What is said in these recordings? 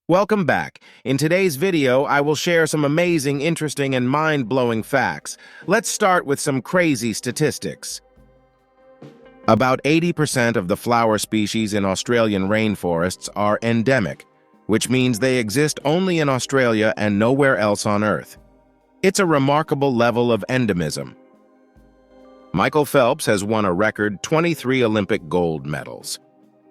Welcome back. In today's video, I will share some amazing, interesting, and mind-blowing facts. Let's start with some crazy statistics. About 80% of the flower species in Australian rainforests are endemic, which means they exist only in Australia and nowhere else on Earth. It's a remarkable level of endemism. Michael Phelps has won a record 23 Olympic gold medals.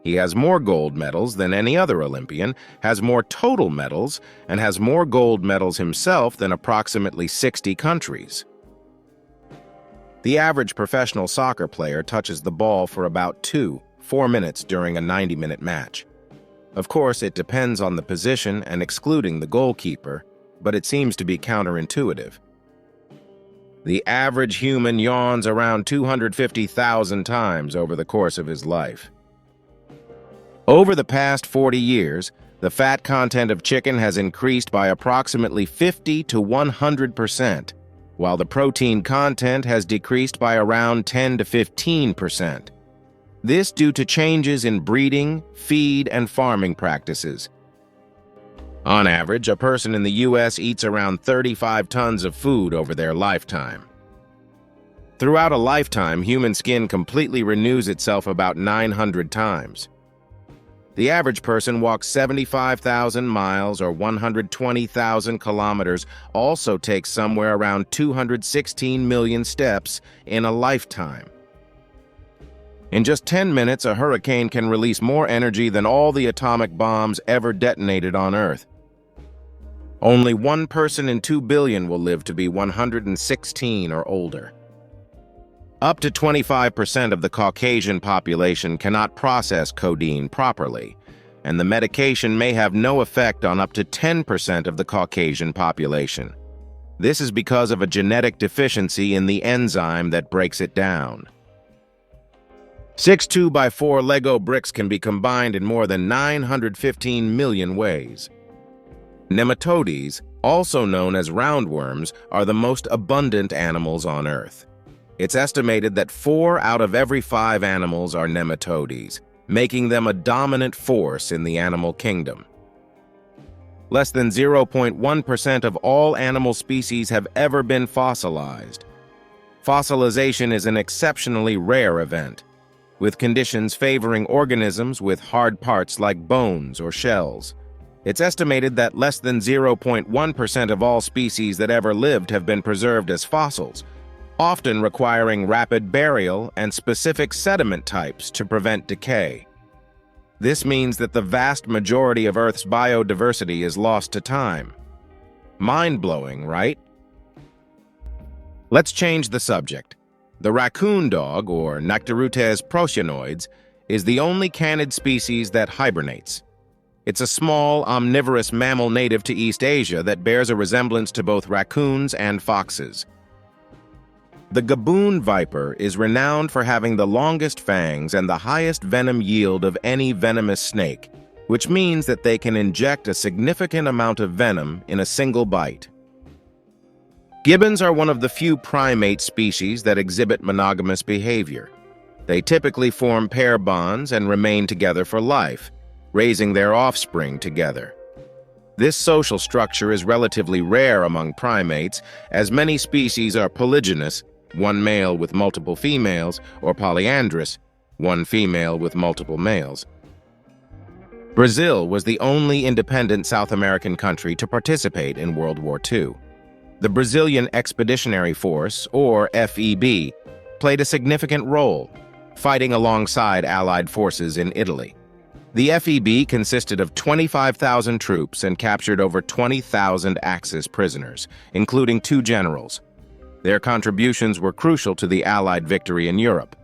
He has more gold medals than any other Olympian, has more total medals, and has more gold medals himself than approximately 60 countries. The average professional soccer player touches the ball for about 2-4 minutes during a 90-minute match. Of course, it depends on the position and excluding the goalkeeper, but it seems to be counterintuitive. The average human yawns around 250,000 times over the course of his life. Over the past 40 years, the fat content of chicken has increased by approximately 50 to 100%, while the protein content has decreased by around 10 to 15%. This due to changes in breeding, feed, and farming practices. On average, a person in the U.S. eats around 35 tons of food over their lifetime. Throughout a lifetime, human skin completely renews itself about 900 times. The average person walks 75,000 miles or 120,000 kilometers, also takes somewhere around 216 million steps in a lifetime. In just 10 minutes, a hurricane can release more energy than all the atomic bombs ever detonated on Earth. Only 1 person in 2 billion will live to be 116 or older. Up to 25% of the Caucasian population cannot process codeine properly, and the medication may have no effect on up to 10% of the Caucasian population. This is because of a genetic deficiency in the enzyme that breaks it down. 6 2x4 Lego bricks can be combined in more than 915 million ways. Nematodes, also known as roundworms, are the most abundant animals on Earth. It's estimated that 4 out of every 5 animals are nematodes, making them a dominant force in the animal kingdom. Less than 0.1% of all animal species have ever been fossilized. Fossilization is an exceptionally rare event, with conditions favoring organisms with hard parts like bones or shells. It's estimated that less than 0.1% of all species that ever lived have been preserved as fossils, often requiring rapid burial and specific sediment types to prevent decay. This means that the vast majority of Earth's biodiversity is lost to time. Mind-blowing, right? Let's change the subject. The raccoon dog, or Nyctereutes procyonoides, is the only canid species that hibernates. It's a small, omnivorous mammal native to East Asia that bears a resemblance to both raccoons and foxes. The Gaboon viper is renowned for having the longest fangs and the highest venom yield of any venomous snake, which means that they can inject a significant amount of venom in a single bite. Gibbons are one of the few primate species that exhibit monogamous behavior. They typically form pair bonds and remain together for life, raising their offspring together. This social structure is relatively rare among primates, as many species are polygynous, one male with multiple females, or polyandrous, one female with multiple males. Brazil was the only independent South American country to participate in World War II. The Brazilian Expeditionary Force, or FEB, played a significant role, fighting alongside Allied forces in Italy. The FEB consisted of 25,000 troops and captured over 20,000 Axis prisoners, including 2 generals. Their contributions were crucial to the Allied victory in Europe.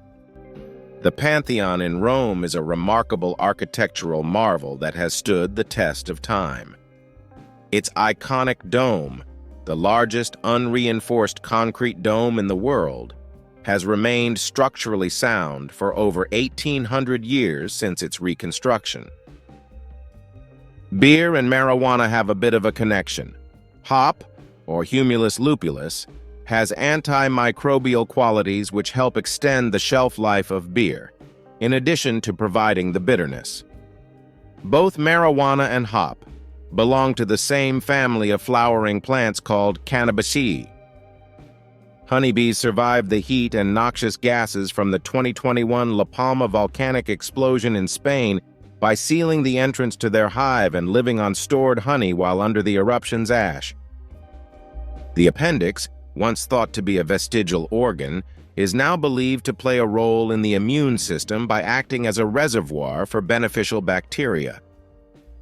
The Pantheon in Rome is a remarkable architectural marvel that has stood the test of time. Its iconic dome, the largest unreinforced concrete dome in the world, has remained structurally sound for over 1,800 years since its reconstruction. Beer and marijuana have a bit of a connection. Hop, or Humulus lupulus, has antimicrobial qualities which help extend the shelf life of beer, in addition to providing the bitterness. Both marijuana and hop belong to the same family of flowering plants called Cannabaceae. Honeybees survived the heat and noxious gases from the 2021 La Palma volcanic explosion in Spain by sealing the entrance to their hive and living on stored honey while under the eruption's ash. The appendix, once thought to be a vestigial organ, is now believed to play a role in the immune system by acting as a reservoir for beneficial bacteria.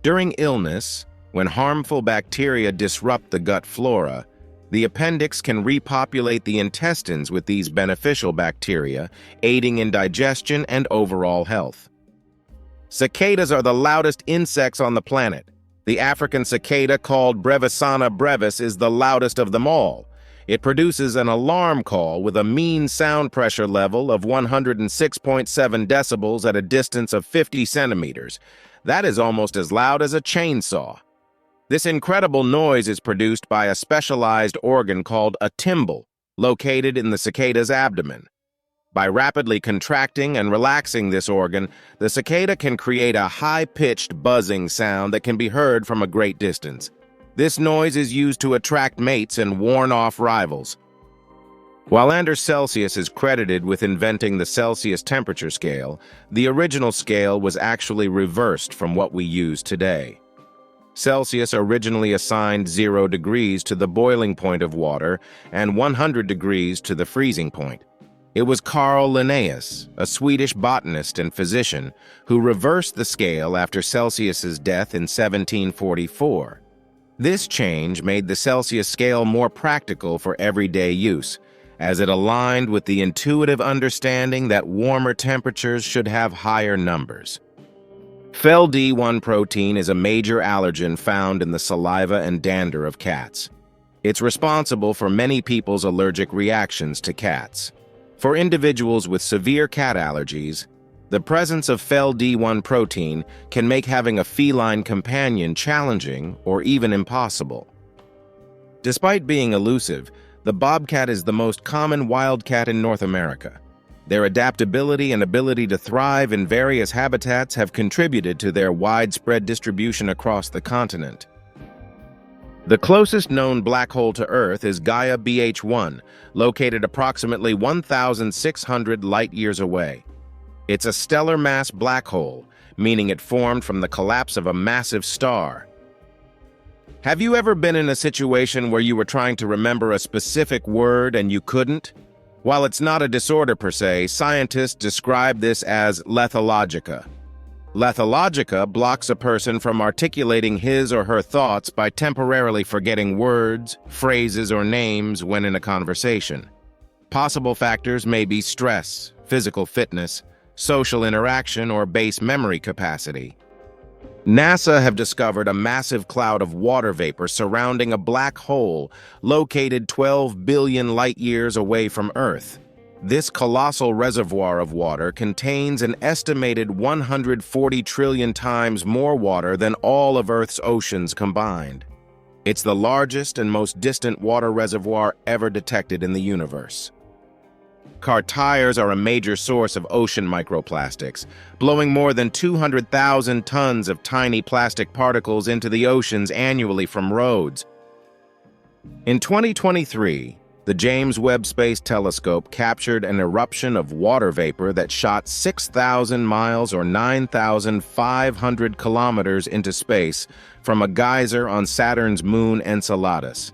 During illness, when harmful bacteria disrupt the gut flora, the appendix can repopulate the intestines with these beneficial bacteria, aiding in digestion and overall health. Cicadas are the loudest insects on the planet. The African cicada, called Brevissana brevis, is the loudest of them all. It produces an alarm call with a mean sound pressure level of 106.7 decibels at a distance of 50 centimeters. That is almost as loud as a chainsaw. This incredible noise is produced by a specialized organ called a tymbal, located in the cicada's abdomen. By rapidly contracting and relaxing this organ, the cicada can create a high-pitched buzzing sound that can be heard from a great distance. This noise is used to attract mates and warn off rivals. While Anders Celsius is credited with inventing the Celsius temperature scale, the original scale was actually reversed from what we use today. Celsius originally assigned 0 degrees to the boiling point of water and 100 degrees to the freezing point. It was Carl Linnaeus, a Swedish botanist and physician, who reversed the scale after Celsius's death in 1744. This change made the Celsius scale more practical for everyday use, as it aligned with the intuitive understanding that warmer temperatures should have higher numbers. FeLD1 protein is a major allergen found in the saliva and dander of cats. It's responsible for many people's allergic reactions to cats. For individuals with severe cat allergies, the presence of FeLD1 protein can make having a feline companion challenging or even impossible. Despite being elusive, the bobcat is the most common wildcat in North America. Their adaptability and ability to thrive in various habitats have contributed to their widespread distribution across the continent. The closest known black hole to Earth is Gaia BH1, located approximately 1,600 light-years away. It's a stellar mass black hole, meaning it formed from the collapse of a massive star. Have you ever been in a situation where you were trying to remember a specific word and you couldn't? While it's not a disorder per se, scientists describe this as Lethologica. Lethologica blocks a person from articulating his or her thoughts by temporarily forgetting words, phrases, or names when in a conversation. Possible factors may be stress, physical fitness, social interaction, or base memory capacity. NASA have discovered a massive cloud of water vapor surrounding a black hole located 12 billion light-years away from Earth. This colossal reservoir of water contains an estimated 140 trillion times more water than all of Earth's oceans combined. It's the largest and most distant water reservoir ever detected in the universe. Car tires are a major source of ocean microplastics, blowing more than 200,000 tons of tiny plastic particles into the oceans annually from roads. In 2023, the James Webb Space Telescope captured an eruption of water vapor that shot 6,000 miles or 9,500 kilometers into space from a geyser on Saturn's moon Enceladus.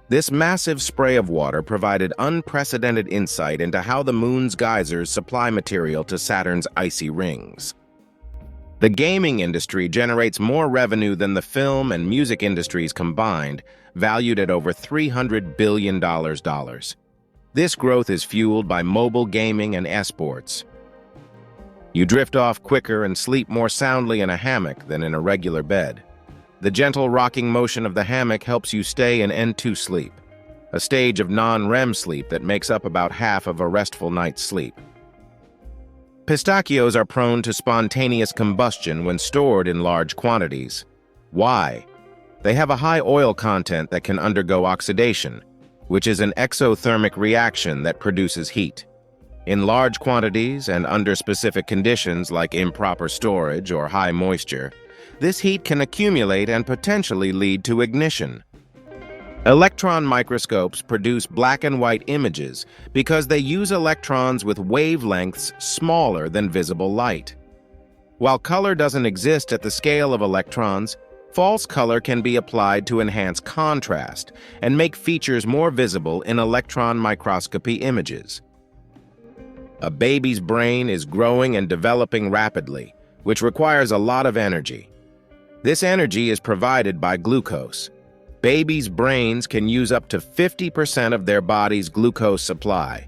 This massive spray of water provided unprecedented insight into how the moon's geysers supply material to Saturn's icy rings. The gaming industry generates more revenue than the film and music industries combined, valued at over $300 billion. This growth is fueled by mobile gaming and esports. You drift off quicker and sleep more soundly in a hammock than in a regular bed. The gentle rocking motion of the hammock helps you stay in N2 sleep, a stage of non-REM sleep that makes up about half of a restful night's sleep. Pistachios are prone to spontaneous combustion when stored in large quantities. Why? They have a high oil content that can undergo oxidation, which is an exothermic reaction that produces heat. In large quantities and under specific conditions like improper storage or high moisture, This heat can accumulate and potentially lead to ignition. Electron microscopes produce black and white images because they use electrons with wavelengths smaller than visible light. While color doesn't exist at the scale of electrons, false color can be applied to enhance contrast and make features more visible in electron microscopy images. A baby's brain is growing and developing rapidly, which requires a lot of energy. This energy is provided by glucose. Babies' brains can use up to 50% of their body's glucose supply.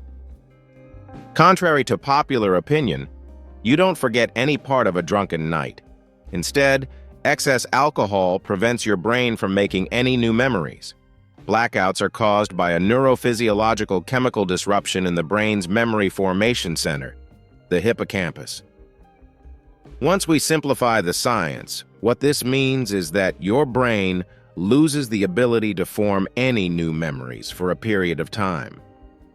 Contrary to popular opinion, you don't forget any part of a drunken night. Instead, excess alcohol prevents your brain from making any new memories. Blackouts are caused by a neurophysiological chemical disruption in the brain's memory formation center, the hippocampus. Once we simplify the science, what this means is that your brain loses the ability to form any new memories for a period of time.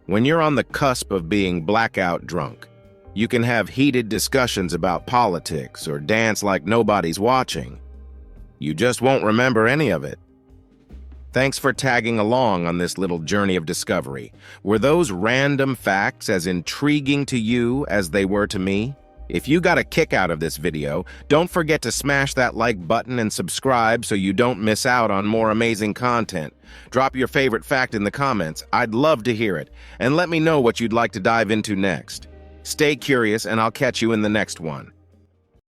When you're on the cusp of being blackout drunk, you can have heated discussions about politics or dance like nobody's watching. You just won't remember any of it. Thanks for tagging along on this little journey of discovery. Were those random facts as intriguing to you as they were to me? If you got a kick out of this video, don't forget to smash that like button and subscribe so you don't miss out on more amazing content. Drop your favorite fact in the comments. I'd love to hear it. And let me know what you'd like to dive into next. Stay curious, and I'll catch you in the next one.